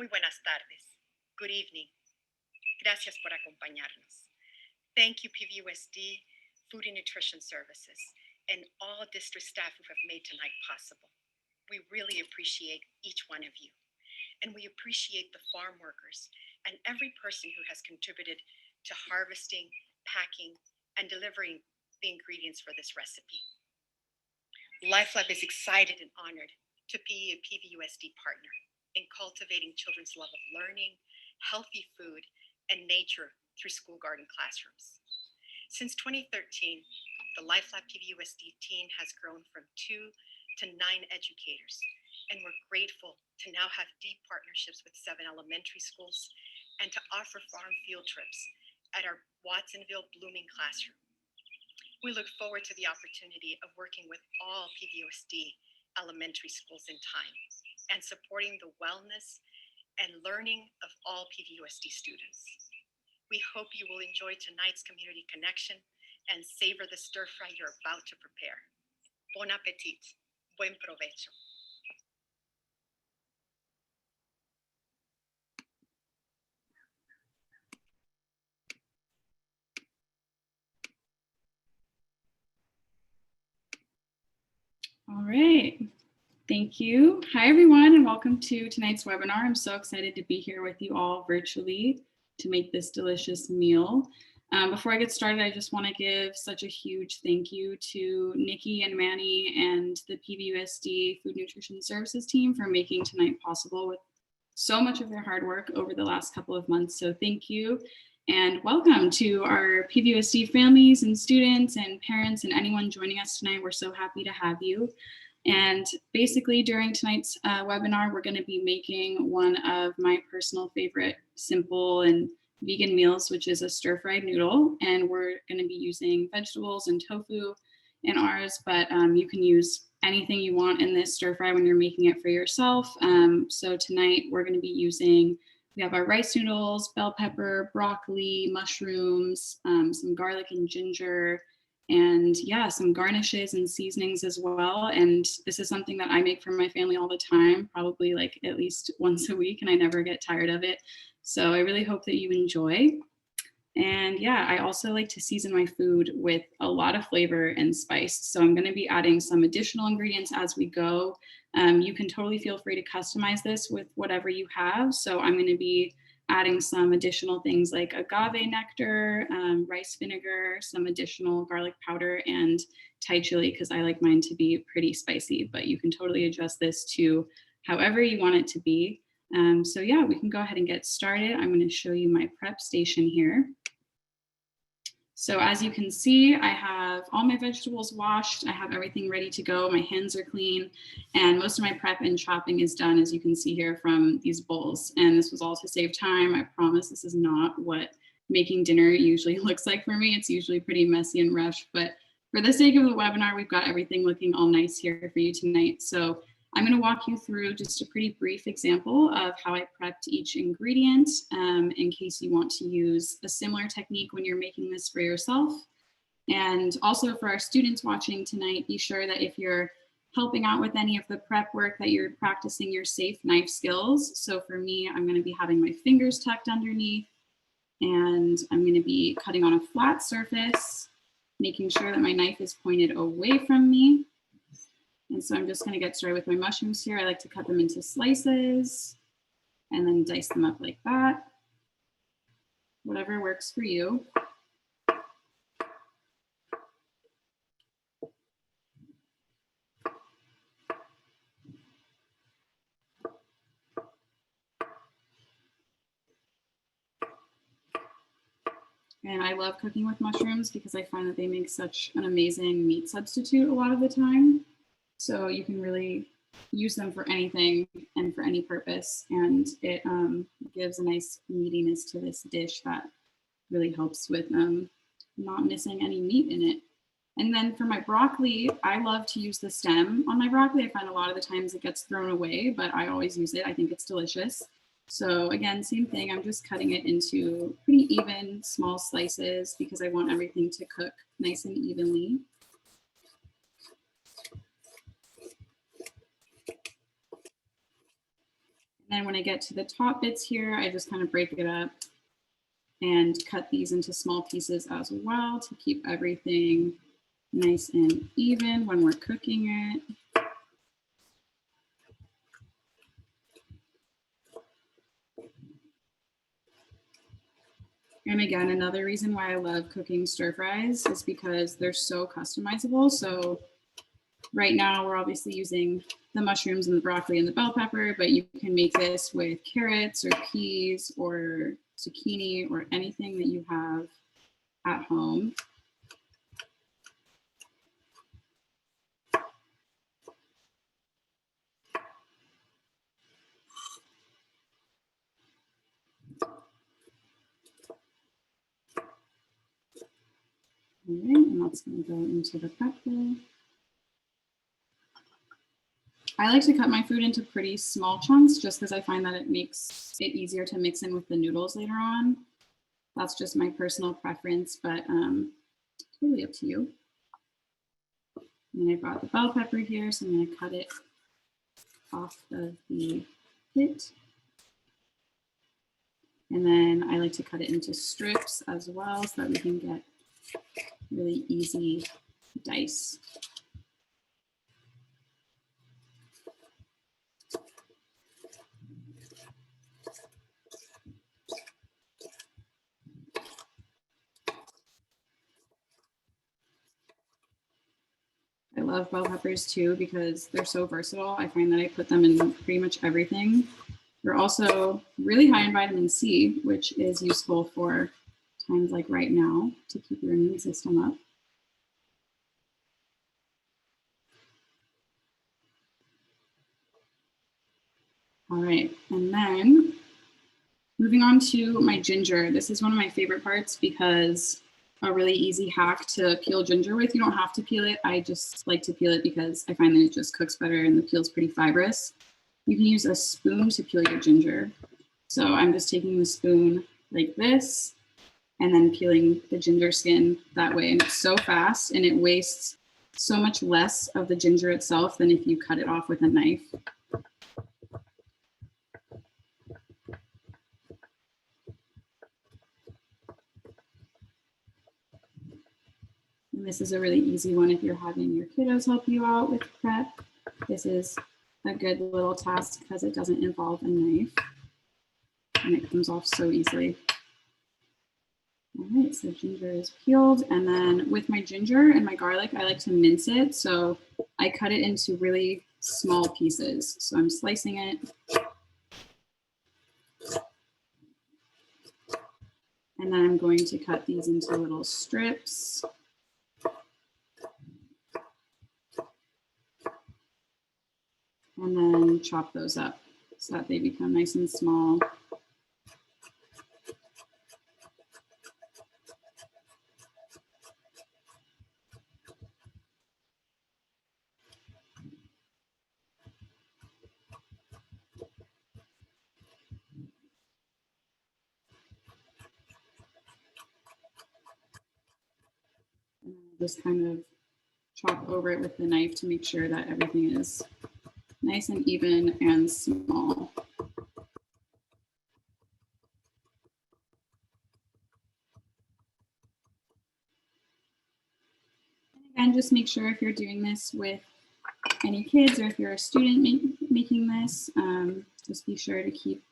Muy buenas tardes. Good evening. Gracias por acompañarnos. Thank you, PVUSD, Food and Nutrition Services, and all district staff who have made tonight possible. We really appreciate each one of you. And we appreciate the farm workers and every person who has contributed to harvesting, packing, and delivering the ingredients for this recipe. LifeLab is excited and honored to be a PVUSD partner in cultivating children's love of learning, healthy food, and nature through school garden classrooms. Since 2013, the LifeLab PVUSD team has grown from 2 to 9 educators, and we're grateful to now have deep partnerships with 7 elementary schools and to offer farm field trips at our Watsonville Blooming classroom. We look forward to the opportunity of working with all PVUSD elementary schools in time and supporting the wellness and learning of all PVUSD students. We hope you will enjoy tonight's community connection and savor the stir fry you're about to prepare. Bon appetit. Buen provecho. All right, thank you. Hi, everyone, and welcome to tonight's webinar. I'm so excited to be here with you all virtually to make this delicious meal. Before I get started, I just want to give such a huge thank you to Nikki and Manny and the PVUSD Food Nutrition Services team for making tonight possible with so much of their hard work over the last couple of months. So thank you. And welcome to our PVUSD families and students and parents and anyone joining us tonight. We're so happy to have you. And basically during tonight's webinar, we're going to be making one of my personal favorite simple and vegan meals, which is a stir-fried noodle. And we're going to be using vegetables and tofu in ours, but you can use anything you want in this stir-fry when you're making it for yourself. So tonight we're going to be using, we have our rice noodles, bell pepper, broccoli, mushrooms, some garlic and ginger, and yeah, some garnishes and seasonings as well. And this is something that I make for my family all the time, probably like at least once a week, and I never get tired of it. So I really hope that you enjoy. And yeah, I also like to season my food with a lot of flavor and spice. So I'm going to be adding some additional ingredients as we go. You can totally feel free to customize this with whatever you have. So I'm going to be adding some additional things like agave nectar, rice vinegar, some additional garlic powder, and Thai chili, because I like mine to be pretty spicy, but you can totally adjust this to however you want it to be. So yeah, we can go ahead and get started. I'm going to show you my prep station here. So as you can see, I have all my vegetables washed. I have everything ready to go. My hands are clean, and most of my prep and chopping is done, as you can see here from these bowls. And this was all to save time. I promise this is not what making dinner usually looks like for me. It's usually pretty messy and rushed, but for the sake of the webinar, we've got everything looking all nice here for you tonight. So I'm going to walk you through just a pretty brief example of how I prepped each ingredient in case you want to use a similar technique when you're making this for yourself. And also for our students watching tonight, be sure that if you're helping out with any of the prep work that you're practicing your safe knife skills. So for me, I'm going to be having my fingers tucked underneath, and I'm going to be cutting on a flat surface, making sure that my knife is pointed away from me. And so I'm just going to get started with my mushrooms here. I like to cut them into slices and then dice them up like that. Whatever works for you. And I love cooking with mushrooms because I find that they make such an amazing meat substitute a lot of the time. So you can really use them for anything and for any purpose. And it gives a nice meatiness to this dish that really helps with not missing any meat in it. And then for my broccoli, I love to use the stem on my broccoli. I find a lot of the times it gets thrown away, but I always use it. I think it's delicious. So again, same thing. I'm just cutting it into pretty even small slices because I want everything to cook nice and evenly. And And when I get to the top bits here, I just kind of break it up and cut these into small pieces as well to keep everything nice and even when we're cooking it. And again, another reason why I love cooking stir fries is because they're so customizable. So right now we're obviously using the mushrooms and the broccoli and the bell pepper, but you can make this with carrots or peas or zucchini or anything that you have at home. All right, and that's going to go into the prep bowl. I like to cut my food into pretty small chunks just because I find that it makes it easier to mix in with the noodles later on. That's just my personal preference, but totally up to you. And I've got the bell pepper here, so I'm going to cut it off of the pit. And then I like to cut it into strips as well so that we can get really easy dice. I love bell peppers too because they're so versatile. I find that I put them in pretty much everything. They're also really high in vitamin C, which is useful for times like right now to keep your immune system up. All right, and then moving on to my ginger. This is one of my favorite parts because a really easy hack to peel ginger with. You don't have to peel it. I just like to peel it because I find that it just cooks better and the peel's pretty fibrous. You can use a spoon to peel your ginger. So I'm just taking the spoon like this and then peeling the ginger skin that way. And it's so fast and it wastes so much less of the ginger itself than if you cut it off with a knife. And this is a really easy one if you're having your kiddos help you out with prep. This is a good little task because it doesn't involve a knife and it comes off so easily. All right, so ginger is peeled, and then with my ginger and my garlic, I like to mince it. So I cut it into really small pieces. So I'm slicing it. And then I'm going to cut these into little strips. And then chop those up so that they become nice and small. And just kind of chop over it with the knife to make sure that everything is nice and even and small. And just make sure if you're doing this with any kids or if you're a student making this, just be sure to keep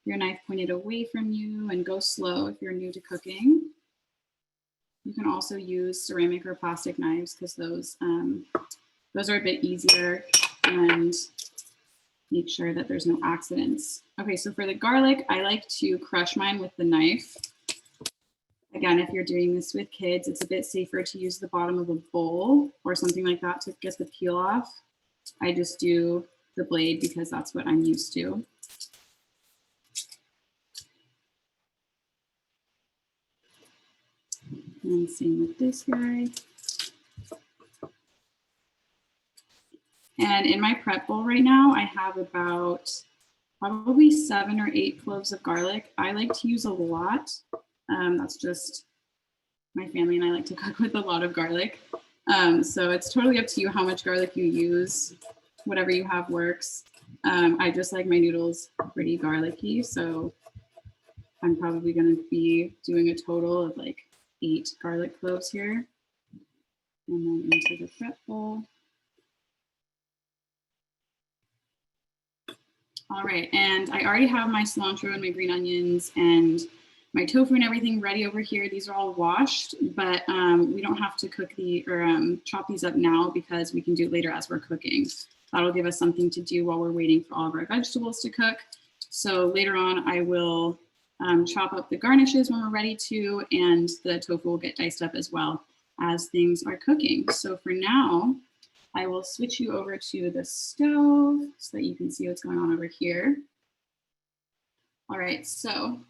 your knife pointed away from you and go slow if you're new to cooking. You can also use ceramic or plastic knives because those are a bit easier and make sure that there's no accidents. Okay, so for the garlic, I like to crush mine with the knife. Again, if you're doing this with kids, it's a bit safer to use the bottom of a bowl or something like that to get the peel off. I just do the blade because that's what I'm used to. And same with this guy. And in my prep bowl right now, I have about probably 7 or 8 cloves of garlic. I like to use a lot. That's just my family and I like to cook with a lot of garlic. So it's totally up to you how much garlic you use. Whatever you have works. I just like my noodles pretty garlicky, so I'm probably going to be doing a total of like 8 garlic cloves here. And then into the prep bowl. All right, and I already have my cilantro and my green onions and my tofu and everything ready over here. These are all washed, but we don't have to cook chop these up now because we can do it later as we're cooking. That'll give us something to do while we're waiting for all of our vegetables to cook. So later on, I will chop up the garnishes when we're ready to, and the tofu will get diced up as well as things are cooking. So for now, I will switch you over to the stove so that you can see what's going on over here. All right, so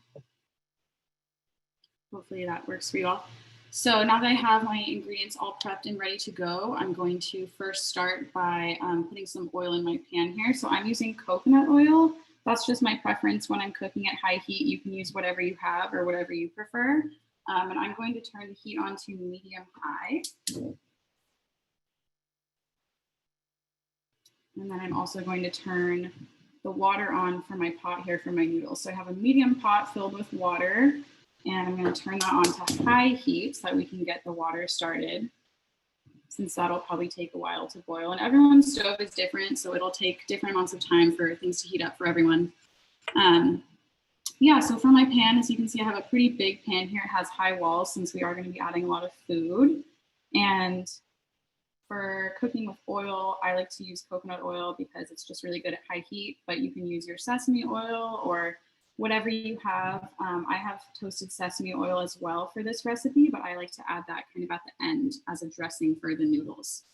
hopefully that works for you all. So now that I have my ingredients all prepped and ready to go, I'm going to first start by putting some oil in my pan here. So I'm using coconut oil. That's just my preference when I'm cooking at high heat. You can use whatever you have or whatever you prefer. And I'm going to turn the heat on to medium high. And then I'm also going to turn the water on for my pot here for my noodles. So I have a medium pot filled with water, and I'm going to turn that on to high heat so that we can get the water started, since that'll probably take a while to boil. And everyone's stove is different, so it'll take different amounts of time for things to heat up for everyone. Yeah, so for my pan, as you can see, I have a pretty big pan here. It has high walls since we are going to be adding a lot of food. And for cooking with oil, I like to use coconut oil because it's just really good at high heat, but you can use your sesame oil or whatever you have. I have toasted sesame oil as well for this recipe, but I like to add that kind of at the end as a dressing for the noodles.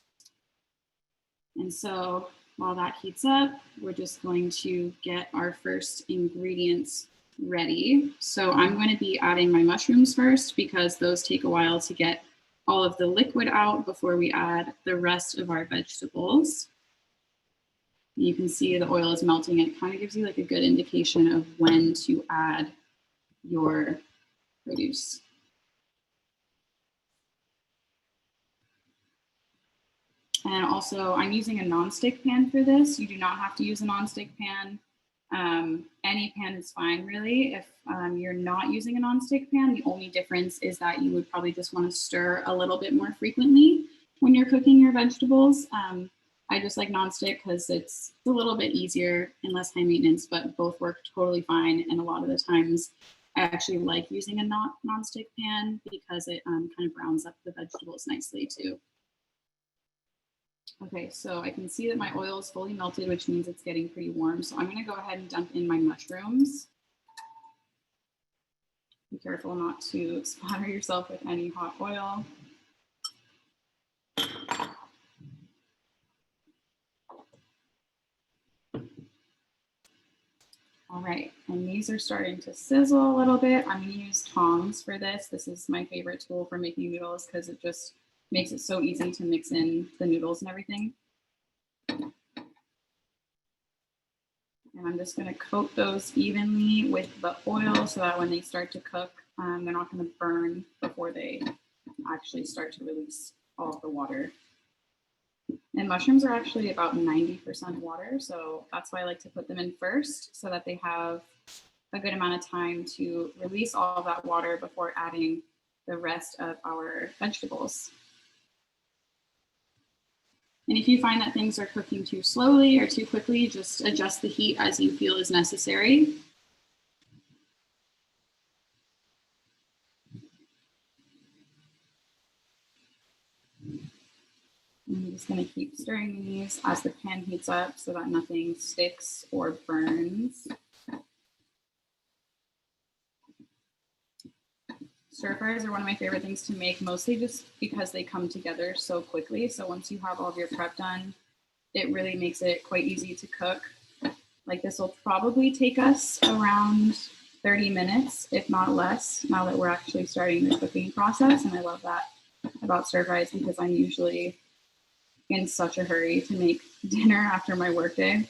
And so while that heats up, we're just going to get our first ingredients ready. So I'm going to be adding my mushrooms first because those take a while to get all of the liquid out before we add the rest of our vegetables. You can see the oil is melting. It kind of gives you like a good indication of when to add your produce. And also I'm using a nonstick pan for this. You do not have to use a nonstick pan. Any pan is fine really. If you're not using a nonstick pan, the only difference is that you would probably just want to stir a little bit more frequently when you're cooking your vegetables. I just like nonstick because it's a little bit easier and less high maintenance, but both work totally fine. And a lot of the times I actually like using a nonstick pan because it kind of browns up the vegetables nicely too. Okay, so I can see that my oil is fully melted, which means it's getting pretty warm. So I'm going to go ahead and dump in my mushrooms. Be careful not to splatter yourself with any hot oil. All right, and these are starting to sizzle a little bit. I'm going to use tongs for this. This is my favorite tool for making noodles because it just makes it so easy to mix in the noodles and everything. And I'm just going to coat those evenly with the oil so that when they start to cook, they're not going to burn before they actually start to release all of the water. And mushrooms are actually about 90% water, so that's why I like to put them in first so that they have a good amount of time to release all of that water before adding the rest of our vegetables. And if you find that things are cooking too slowly or too quickly, just adjust the heat as you feel is necessary. I'm just going to keep stirring these as the pan heats up so that nothing sticks or burns. Stir fries are one of my favorite things to make, mostly just because they come together so quickly. So once you have all of your prep done, it really makes it quite easy to cook. Like this will probably take us around 30 minutes, if not less, now that we're actually starting the cooking process. And I love that about stir fries because I'm usually in such a hurry to make dinner after my workday.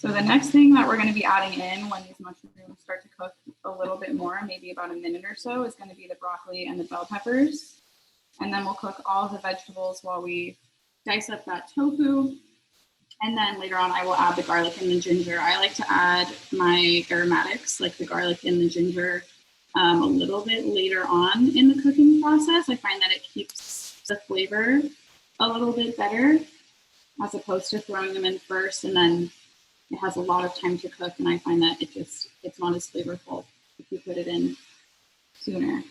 So the next thing that we're going to be adding in when these mushrooms start to cook a little bit more, maybe about a minute or so, is going to be the broccoli and the bell peppers. And then we'll cook all of the vegetables while we dice up that tofu. And then later on, I will add the garlic and the ginger. I like to add my aromatics, like the garlic and the ginger, a little bit later on in the cooking process. I find that it keeps the flavor a little bit better as opposed to throwing them in first, and then it has a lot of time to cook, and I find that it's not as flavorful if you put it in sooner.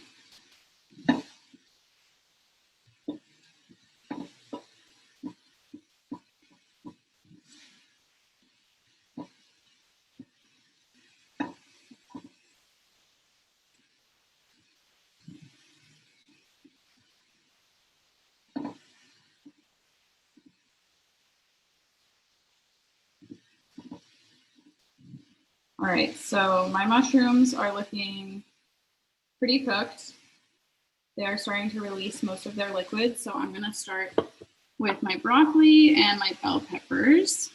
All right, so my mushrooms are looking pretty cooked. They are starting to release most of their liquid, so I'm gonna start with my broccoli and my bell peppers.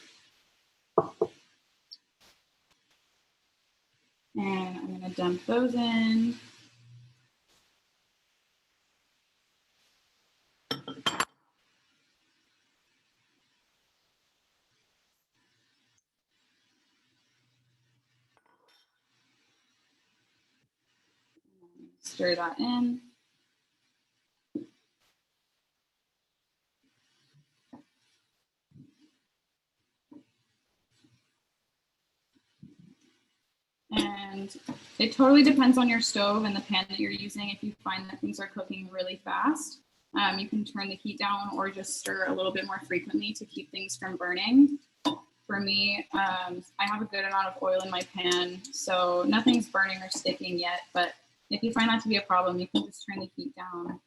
And I'm gonna dump those in. Stir that in. And it totally depends on your stove and the pan that you're using. If you find that things are cooking really fast, you can turn the heat down or just stir a little bit more frequently to keep things from burning. For me, I have a good amount of oil in my pan, so nothing's burning or sticking yet, but if you find that to be a problem, you can just turn the heat down.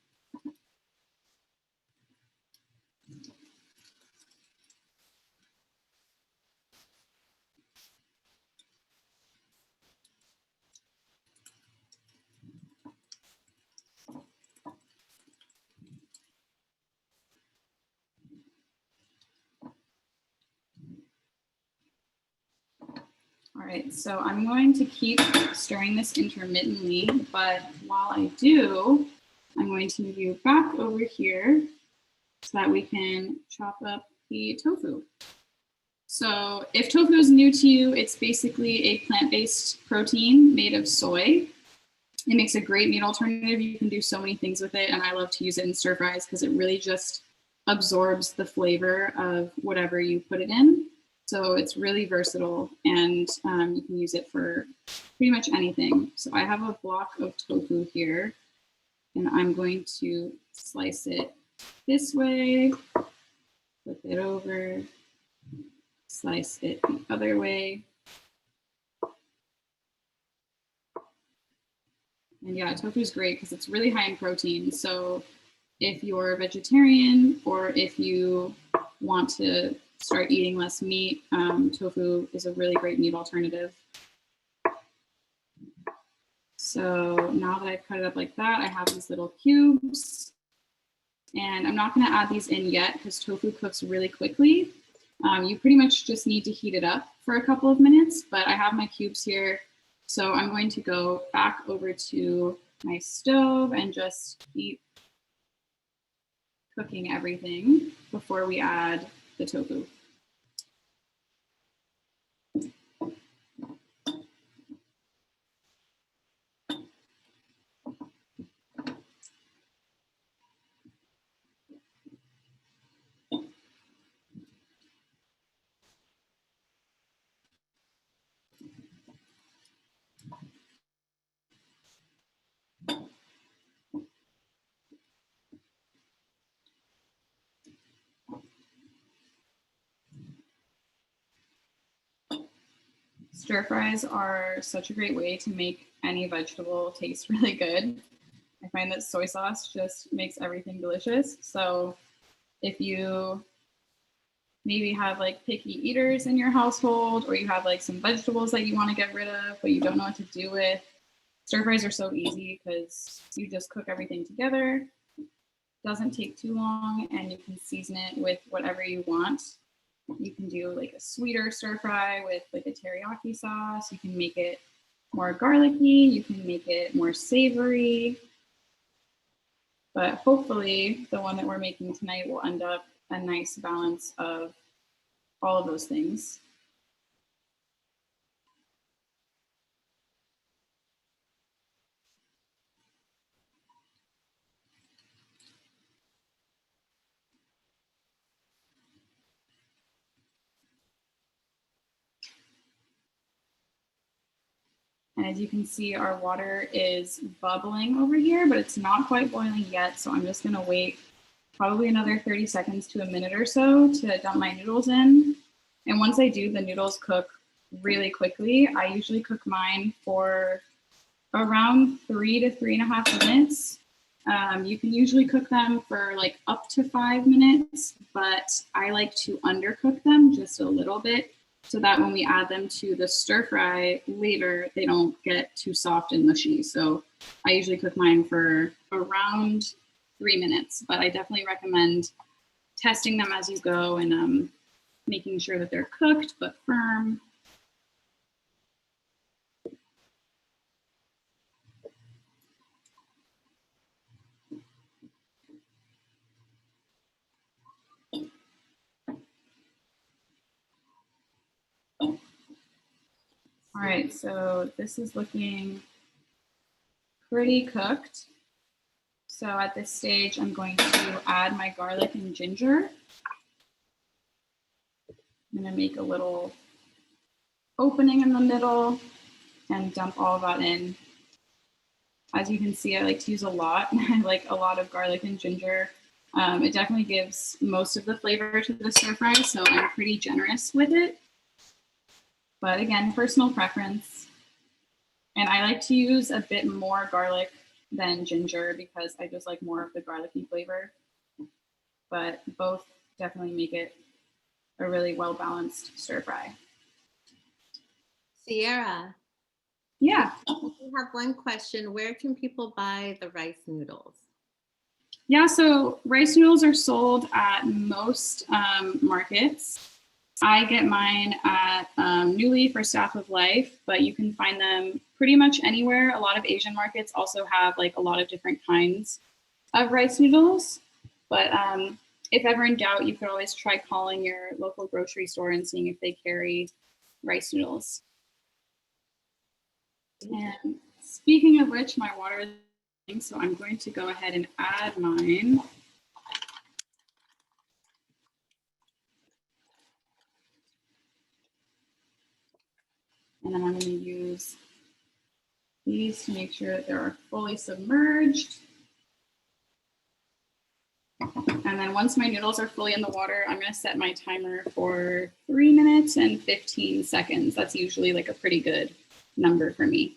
All right, so I'm going to keep stirring this intermittently, but while I do, I'm going to move you back over here so that we can chop up the tofu. So if tofu is new to you, it's basically a plant-based protein made of soy. It makes a great meat alternative. You can do so many things with it, and I love to use it in stir fries because it really just absorbs the flavor of whatever you put it in. So it's really versatile, and you can use it for pretty much anything. So I have a block of tofu here, and I'm going to slice it this way, flip it over, slice it the other way. And yeah, tofu is great because it's really high in protein. So if you're a vegetarian or if you want to start eating less meat, tofu is a really great meat alternative. So now that I've cut it up like that, I have these little cubes. And I'm not going to add these in yet because tofu cooks really quickly. You pretty much just need to heat it up for a couple of minutes, but I have my cubes here. So I'm going to go back over to my stove and just keep cooking everything before we add the tofu. Stir fries are such a great way to make any vegetable taste really good. I find that soy sauce just makes everything delicious. So if you maybe have like picky eaters in your household, or you have like some vegetables that you want to get rid of, but you don't know what to do with, stir fries are so easy because you just cook everything together. Doesn't take too long, and you can season it with whatever you want. You can do like a sweeter stir fry with like a teriyaki sauce. You can make it more garlicky. You can make it more savory. But hopefully the one that we're making tonight will end up a nice balance of all of those things. And as you can see, our water is bubbling over here, but it's not quite boiling yet. So I'm just gonna wait probably another 30 seconds to a minute or so to dump my noodles in. And once I do, the noodles cook really quickly. I usually cook mine for around 3 to 3.5 minutes. You can usually cook them for like up to 5 minutes, but I like to undercook them just a little bit so that when we add them to the stir fry later, they don't get too soft and mushy. So I usually cook mine for around 3 minutes, but I definitely recommend testing them as you go and making sure that they're cooked but firm. All right, so this is looking pretty cooked. So at this stage, I'm going to add my garlic and ginger. I'm gonna make a little opening in the middle and dump all of that in. As you can see, I like to use a lot. I like a lot of garlic and ginger. It definitely gives most of the flavor to the stir fry, so I'm pretty generous with it. But again, personal preference. And I like to use a bit more garlic than ginger because I just like more of the garlicky flavor. But both definitely make it a really well-balanced stir fry. Sierra. Yeah. I have one question. Where can people buy the rice noodles? Yeah, so rice noodles are sold at most markets. I get mine at New Leaf or Staff of Life, but you can find them pretty much anywhere. A lot of Asian markets also have like a lot of different kinds of rice noodles. But if ever in doubt, you could always try calling your local grocery store and seeing if they carry rice noodles. And speaking of which, my water is boiling, so I'm going to go ahead and add mine. And then I'm going to use these to make sure that they're fully submerged. And then once my noodles are fully in the water, I'm going to set my timer for 3 minutes and 15 seconds. That's usually like a pretty good number for me.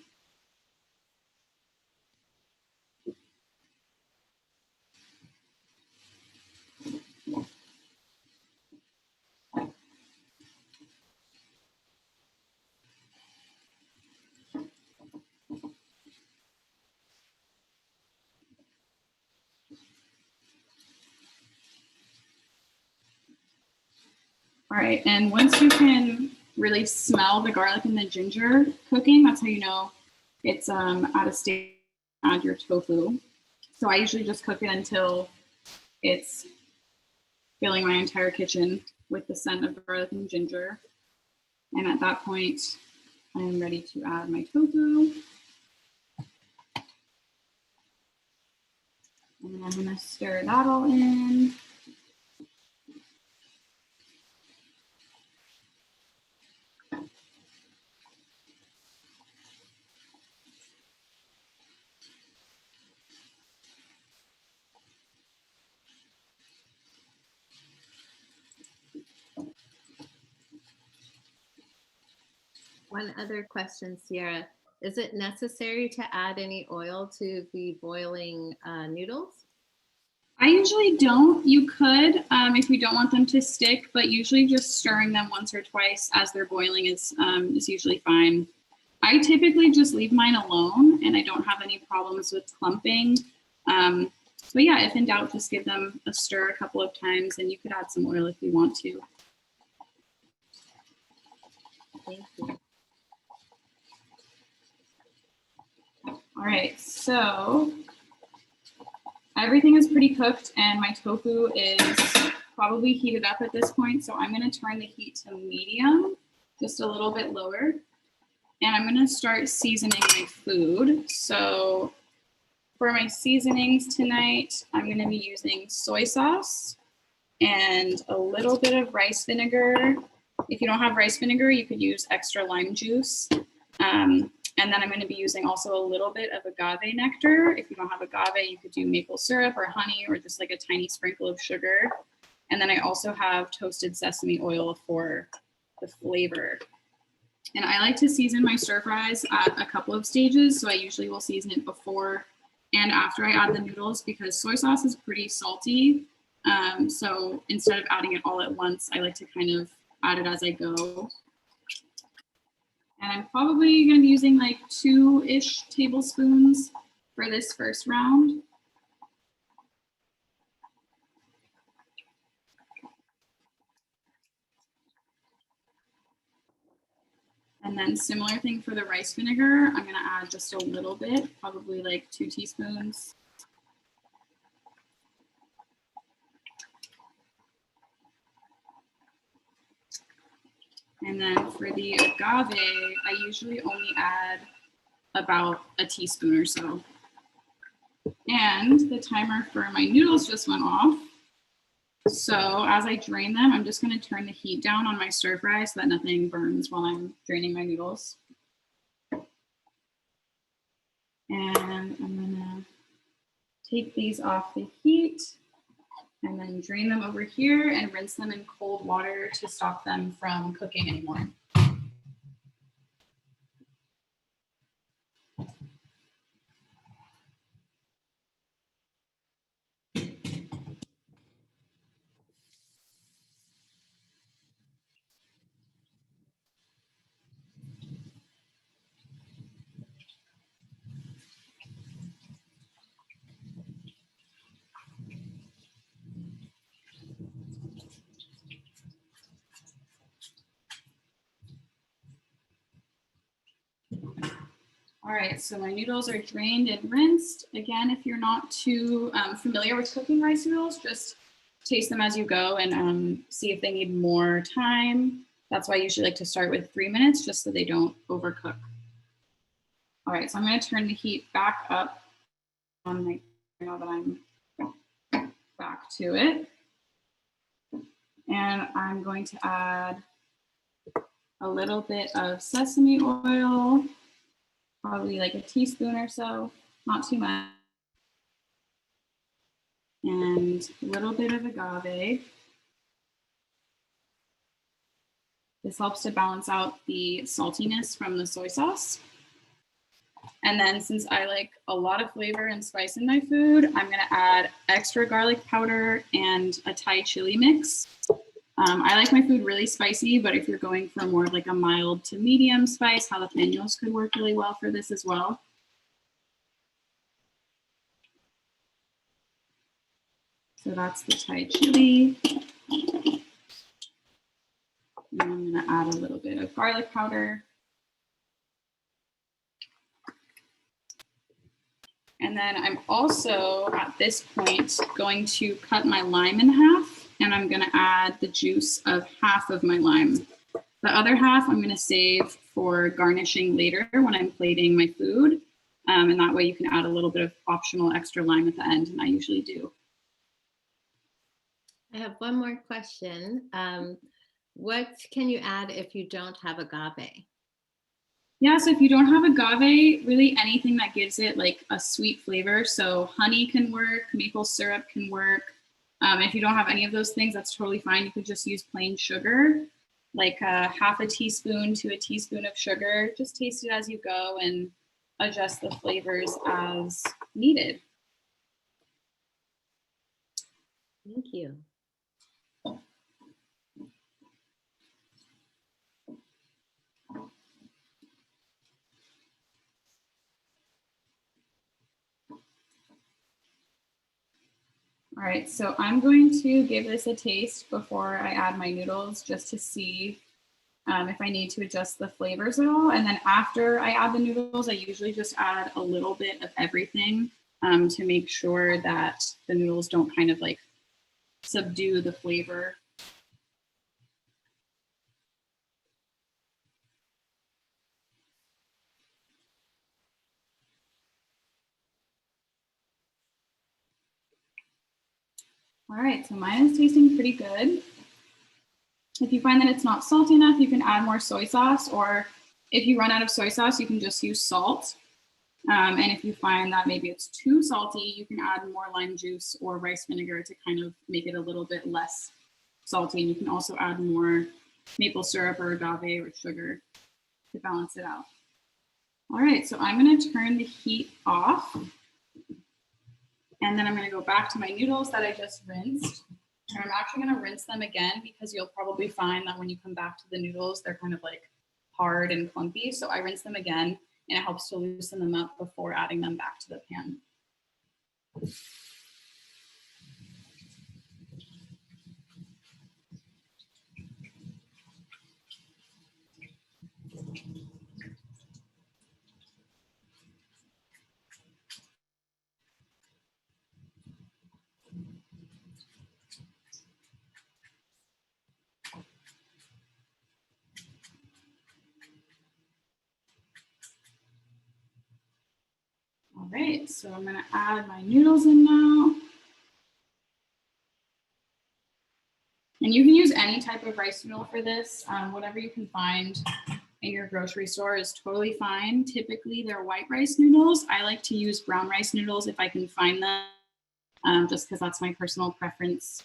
All right, and once you can really smell the garlic and the ginger cooking, that's how you know it's at a stage to add your tofu. So I usually just cook it until it's filling my entire kitchen with the scent of garlic and ginger. And at that point, I am ready to add my tofu. And then I'm gonna stir that all in. One other question, Sierra. Is it necessary to add any oil to the boiling noodles? I usually don't. You could if you don't want them to stick, but usually just stirring them once or twice as they're boiling is usually fine. I typically just leave mine alone and I don't have any problems with clumping. But yeah, if in doubt, just give them a stir a couple of times and you could add some oil if you want to. Thank you. All right, so everything is pretty cooked and my tofu is probably heated up at this point. So I'm going to turn the heat to medium, just a little bit lower. And I'm going to start seasoning my food. So for my seasonings tonight, I'm going to be using soy sauce and a little bit of rice vinegar. If you don't have rice vinegar, you could use extra lime juice. And then I'm going to be using also a little bit of agave nectar. If you don't have agave, you could do maple syrup or honey or just like a tiny sprinkle of sugar. And then I also have toasted sesame oil for the flavor. And I like to season my stir fries at a couple of stages. So I usually will season it before and after I add the noodles because soy sauce is pretty salty. So instead of adding it all at once, I like to kind of add it as I go. And I'm probably going to be using like 2-ish tablespoons for this first round. And then similar thing for the rice vinegar. I'm going to add just a little bit, probably like 2 teaspoons. And then for the agave, I usually only add about a teaspoon or so. And the timer for my noodles just went off. So as I drain them, I'm just going to turn the heat down on my stir fry so that nothing burns while I'm draining my noodles. And I'm going to take these off the heat and then drain them over here and rinse them in cold water to stop them from cooking anymore. All right, so my noodles are drained and rinsed. Again, if you're not too familiar with cooking rice noodles, just taste them as you go and see if they need more time. That's why I usually like to start with 3 minutes just so they don't overcook. All right, so I'm going to turn the heat back up on my, now that I'm back to it. And I'm going to add a little bit of sesame oil, probably like a teaspoon or so, not too much. And a little bit of agave. This helps to balance out the saltiness from the soy sauce. And then since I like a lot of flavor and spice in my food, I'm going to add extra garlic powder and a Thai chili mix. I like my food really spicy, but if you're going for more like a mild to medium spice, jalapenos could work really well for this as well. So that's the Thai chili. And I'm going to add a little bit of garlic powder. And then I'm also, at this point, going to cut my lime in half, and I'm going to add the juice of half of my lime. The other half I'm going to save for garnishing later when I'm plating my food. And that way you can add a little bit of optional extra lime at the end, and I usually do. I have one more question. What can you add if you don't have agave? Yeah, so if you don't have agave, really anything that gives it like a sweet flavor. So honey can work, maple syrup can work. If you don't have any of those things, that's totally fine. You could just use plain sugar, like half a teaspoon to a teaspoon of sugar. Just taste it as you go and adjust the flavors as needed. Thank you. All right, so I'm going to give this a taste before I add my noodles just to see if I need to adjust the flavors at all. And then after I add the noodles, I usually just add a little bit of everything to make sure that the noodles don't kind of like subdue the flavor. All right, so mine is tasting pretty good. If you find that it's not salty enough, you can add more soy sauce, or if you run out of soy sauce, you can just use salt. And if you find that maybe it's too salty, you can add more lime juice or rice vinegar to kind of make it a little bit less salty. And you can also add more maple syrup or agave or sugar to balance it out. All right, so I'm gonna turn the heat off. And then I'm gonna go back to my noodles that I just rinsed. And I'm actually gonna rinse them again because you'll probably find that when you come back to the noodles, they're kind of like hard and clumpy. So I rinse them again and it helps to loosen them up before adding them back to the pan. All right, so I'm gonna add my noodles in now. And you can use any type of rice noodle for this. Whatever you can find in your grocery store is totally fine. Typically they're white rice noodles. I like to use brown rice noodles if I can find them, just because that's my personal preference.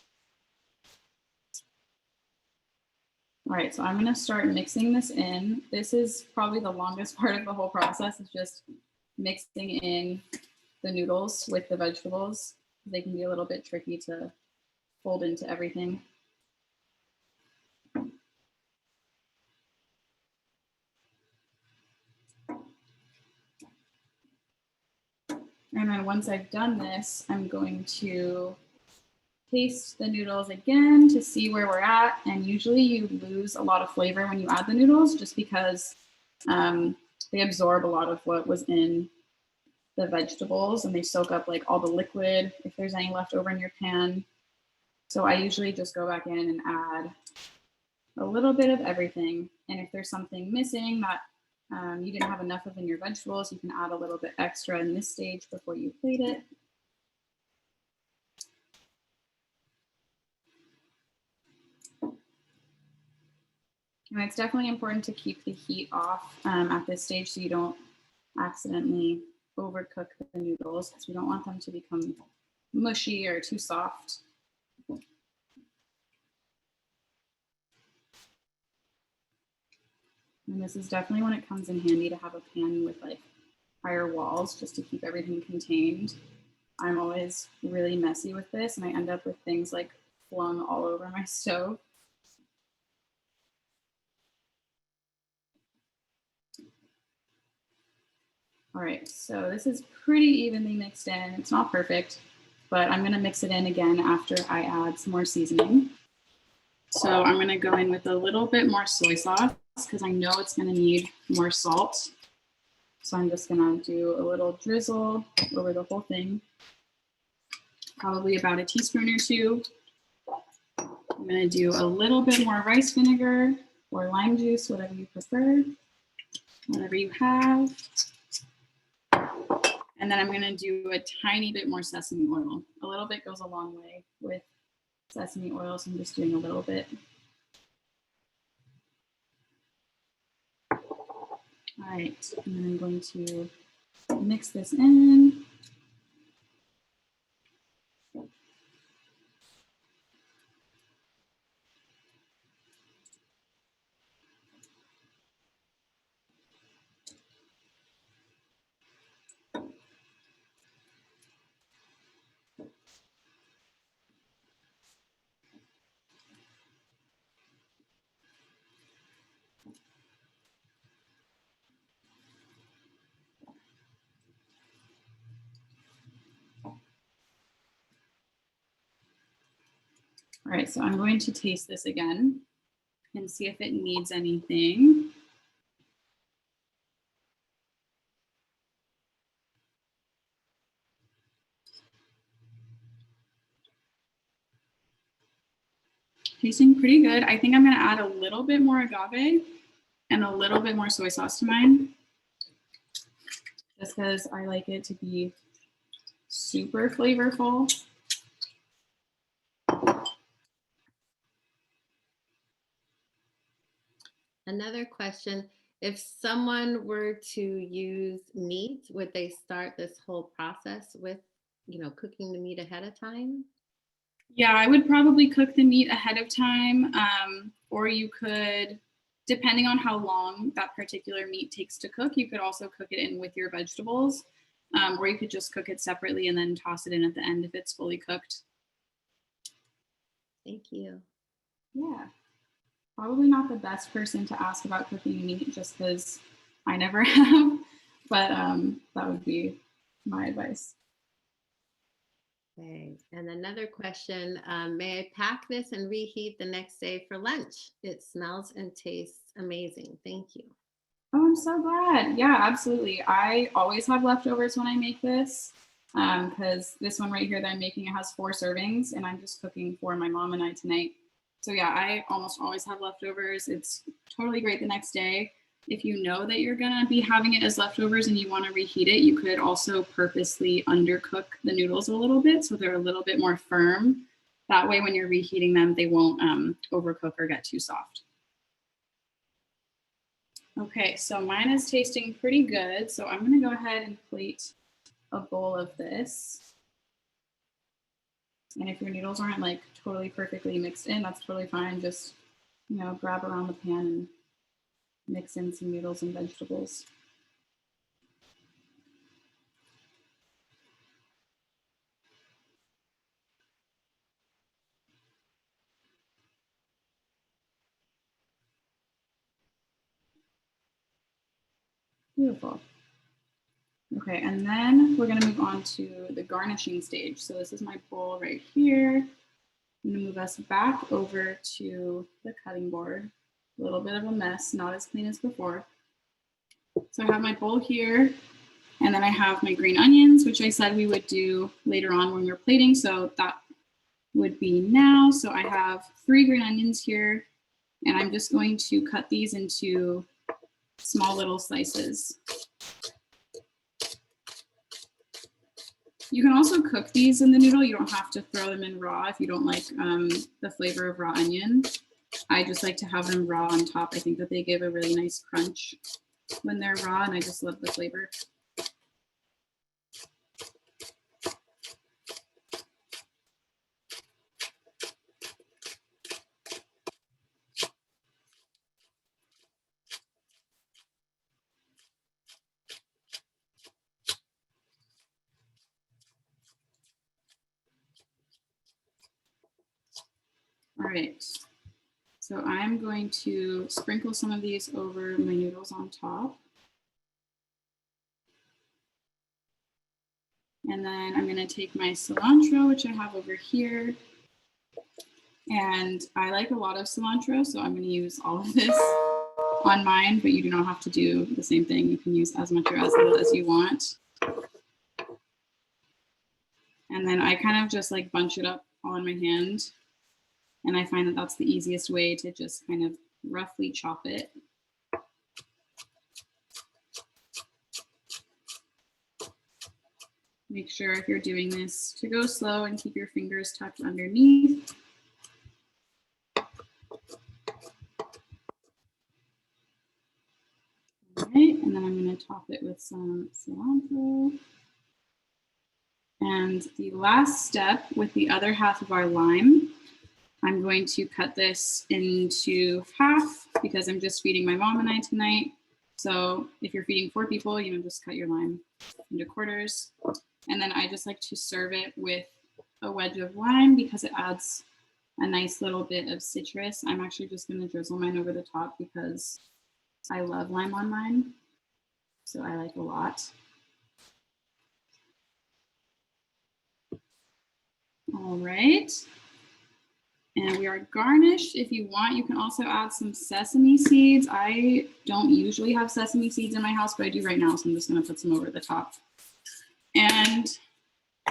All right, so I'm gonna start mixing this in. This is probably the longest part of the whole process, is just mixing in the noodles with the vegetables. They can be a little bit tricky to fold into everything. And then once I've done this, I'm going to taste the noodles again to see where we're at. And usually you lose a lot of flavor when you add the noodles just because they absorb a lot of what was in the vegetables and they soak up like all the liquid if there's any left over in your pan. So I usually just go back in and add a little bit of everything. And if there's something missing that you didn't have enough of in your vegetables, you can add a little bit extra in this stage before you plate it. And it's definitely important to keep the heat off at this stage so you don't accidentally overcook the noodles, because we don't want them to become mushy or too soft. And this is definitely when it comes in handy to have a pan with like higher walls just to keep everything contained. I'm always really messy with this and I end up with things like flung all over my stove. All right, so this is pretty evenly mixed in. It's not perfect, but I'm gonna mix it in again after I add some more seasoning. So I'm gonna go in with a little bit more soy sauce because I know it's gonna need more salt. So I'm just gonna do a little drizzle over the whole thing, probably about a teaspoon or two. I'm gonna do a little bit more rice vinegar or lime juice, whatever you prefer, whatever you have. And then I'm gonna do a tiny bit more sesame oil. A little bit goes a long way with sesame oil, so I'm just doing a little bit. All right, and then I'm going to mix this in. All right, so I'm going to taste this again. and see if it needs anything. Tasting pretty good. I think I'm gonna add a little bit more agave and a little bit more soy sauce to mine, just because I like it to be super flavorful. Another question, if someone were to use meat, would they start this whole process with, cooking the meat ahead of time? Yeah, I would probably cook the meat ahead of time, or you could, depending on how long that particular meat takes to cook, you could also cook it in with your vegetables, or you could just cook it separately and then toss it in at the end if it's fully cooked. Thank you. Yeah, probably not the best person to ask about cooking meat just because I never have, but that would be my advice. Okay, and another question, may I pack this and reheat the next day for lunch? It smells and tastes amazing. Thank you. Oh, I'm so glad. Yeah, absolutely. I always have leftovers when I make this because this one right here that I'm making, it has 4 servings and I'm just cooking for my mom and I tonight. So yeah, I almost always have leftovers. It's totally great the next day. If you know that you're gonna be having it as leftovers and you wanna reheat it, you could also purposely undercook the noodles a little bit so they're a little bit more firm. That way when you're reheating them, they won't overcook or get too soft. Okay, so mine is tasting pretty good. So I'm gonna go ahead and plate a bowl of this. And if your noodles aren't like totally perfectly mixed in, that's totally fine. Just, grab around the pan and mix in some noodles and vegetables. Beautiful. Okay, and then we're gonna move on to the garnishing stage. So this is my bowl right here. I'm gonna move us back over to the cutting board. A little bit of a mess, not as clean as before. So I have my bowl here, and then I have my green onions, which I said we would do later on when we're plating. So that would be now. So I have 3 green onions here, and I'm just going to cut these into small little slices. You can also cook these in the noodle. You don't have to throw them in raw if you don't like the flavor of raw onion. I just like to have them raw on top. I think that they give a really nice crunch when they're raw, and I just love the flavor. All right, so I'm going to sprinkle some of these over my noodles on top. And then I'm gonna take my cilantro, which I have over here. And I like a lot of cilantro, so I'm gonna use all of this on mine, but you do not have to do the same thing. You can use as much or as little as you want. And then I kind of just like bunch it up all in my hand. And I find that that's the easiest way to just kind of roughly chop it. Make sure if you're doing this to go slow and keep your fingers tucked underneath. All right, and then I'm going to top it with some cilantro. And the last step with the other half of our lime, I'm going to cut this into half because I'm just feeding my mom and I tonight. So if you're feeding 4 people, just cut your lime into quarters. And then I just like to serve it with a wedge of lime because it adds a nice little bit of citrus. I'm actually just going to drizzle mine over the top because I love lime on mine. So I like a lot. All right. And we are garnished. If you want, you can also add some sesame seeds. I don't usually have sesame seeds in my house, but I do right now, so I'm just going to put some over the top. And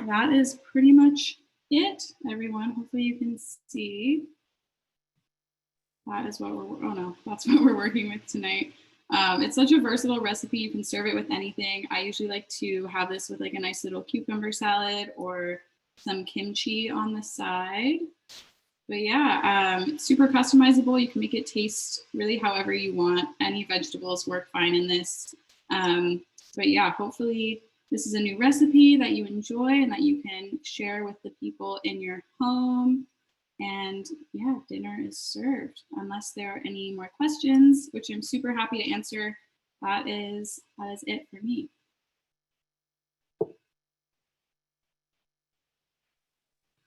that is pretty much it, everyone. Hopefully you can see. That is what we're, oh no, that's what we're working with tonight. It's such a versatile recipe. You can serve it with anything. I usually like to have this with like a nice little cucumber salad or some kimchi on the side. But yeah, it's super customizable. You can make it taste really however you want. Any vegetables work fine in this. But yeah, hopefully this is a new recipe that you enjoy and that you can share with the people in your home. And yeah, dinner is served. Unless there are any more questions, which I'm super happy to answer, that is it for me.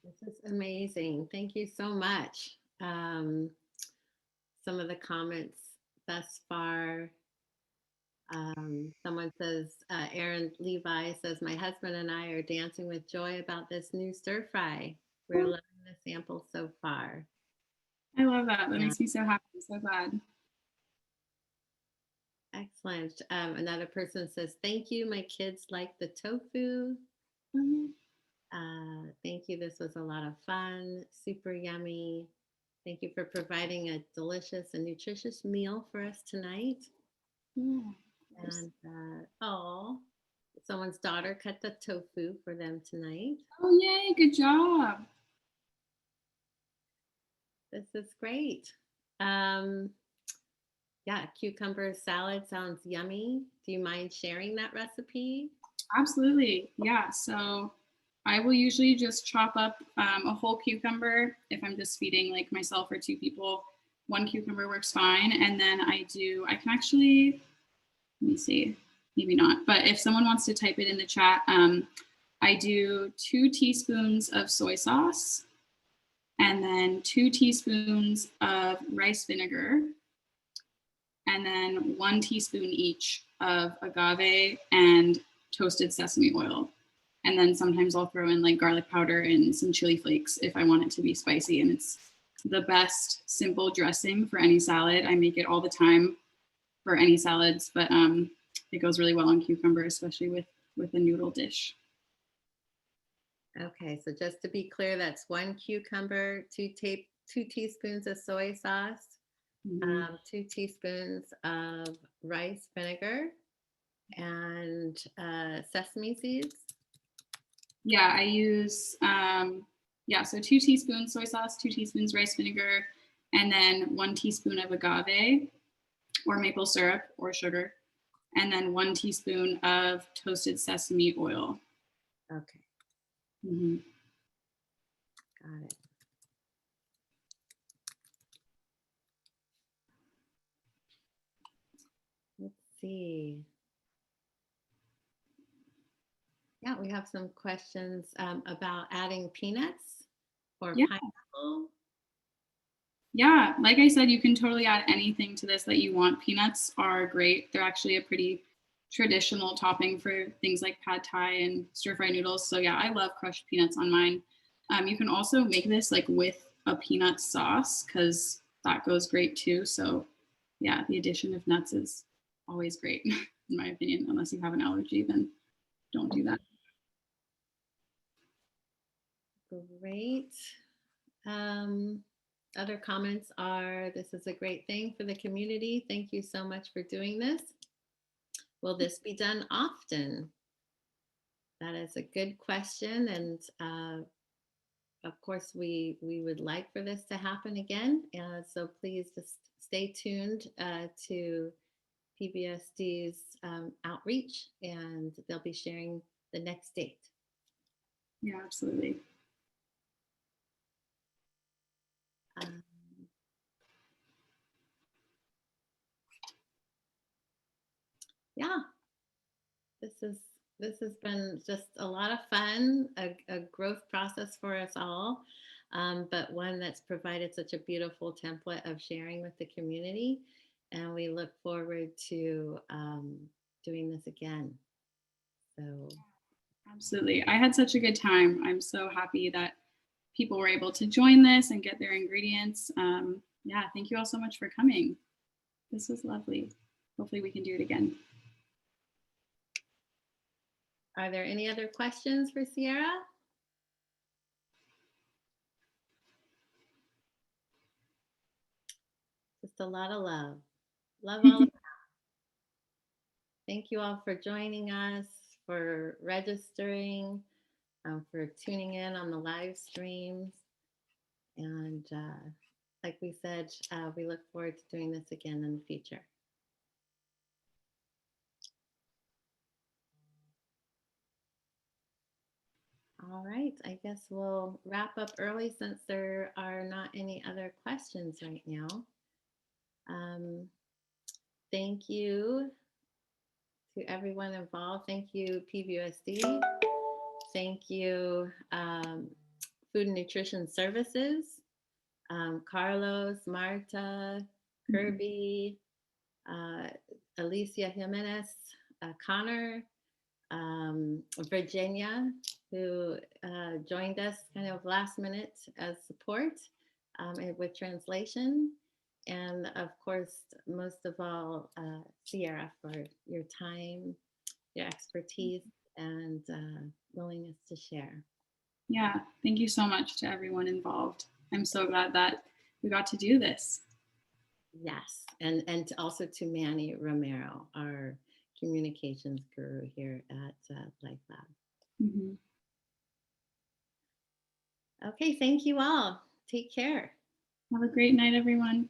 This is amazing. Thank you so much. Some of the comments thus far. Someone says, Aaron Levi says, my husband and I are dancing with joy about this new stir fry. We're loving the sample so far. I love that. That makes me so happy. I'm so glad. Excellent. Another person says, thank you. My kids like the tofu. Thank you. This was a lot of fun. Super yummy. Thank you for providing a delicious and nutritious meal for us tonight. Yeah. And someone's daughter cut the tofu for them tonight. Oh, yay. Good job. This is great. Yeah, cucumber salad sounds yummy. Do you mind sharing that recipe? Absolutely. Yeah. So I will usually just chop up a whole cucumber if I'm just feeding like myself or two people. One cucumber works fine. And then I can actually, let me see, maybe not. But if someone wants to type it in the chat, I do 2 teaspoons of soy sauce and then 2 teaspoons of rice vinegar, and then 1 teaspoon each of agave and toasted sesame oil. And then sometimes I'll throw in like garlic powder and some chili flakes if I want it to be spicy. And it's the best simple dressing for any salad. I make it all the time for any salads, but it goes really well on cucumber, especially with a noodle dish. Okay, so just to be clear, that's 1 cucumber, 2 teaspoons of soy sauce, 2 teaspoons of rice vinegar, and sesame seeds. Yeah, I use, so 2 teaspoons soy sauce, 2 teaspoons rice vinegar, and then 1 teaspoon of agave or maple syrup or sugar, and then 1 teaspoon of toasted sesame oil. Okay. Mm-hmm. Got it. Let's see. Yeah, we have some questions about adding peanuts or pineapple. Yeah, like I said, you can totally add anything to this that you want. Peanuts are great. They're actually a pretty traditional topping for things like pad thai and stir-fry noodles. So yeah, I love crushed peanuts on mine. You can also make this like with a peanut sauce because that goes great too. So yeah, the addition of nuts is always great in my opinion. Unless you have an allergy, then don't do that. Great. Other comments are, this is a great thing for the community. Thank you so much for doing this. Will this be done often? That is a good question. And of course, we would like for this to happen again. So please just stay tuned to PBSD's outreach, and they'll be sharing the next date. Yeah, absolutely. Yeah, this has been just a lot of fun, a growth process for us all, but one that's provided such a beautiful template of sharing with the community, and we look forward to doing this again. So absolutely. I had such a good time. I'm so happy that people were able to join this and get their ingredients. Yeah, thank you all so much for coming. This was lovely. Hopefully we can do it again. Are there any other questions for Sierra? Just a lot of love. Love all of that. Thank you all for joining us, for registering, for tuning in on the live streams. And like we said, we look forward to doing this again in the future. All right, I guess we'll wrap up early since there are not any other questions right now. Thank you to everyone involved. Thank you, PVUSD. Thank you, Food and Nutrition Services, Carlos, Marta, Kirby, Alicia Jimenez, Connor, Virginia, who joined us kind of last minute as support with translation. And of course, most of all, Sierra, for your time, your expertise, and willingness to share. Yeah, thank you so much to everyone involved. I'm so glad that we got to do this. Yes, and also to Manny Romero, our communications guru here at Life Lab. Mm-hmm. Okay, thank you all. Take care. Have a great night, everyone.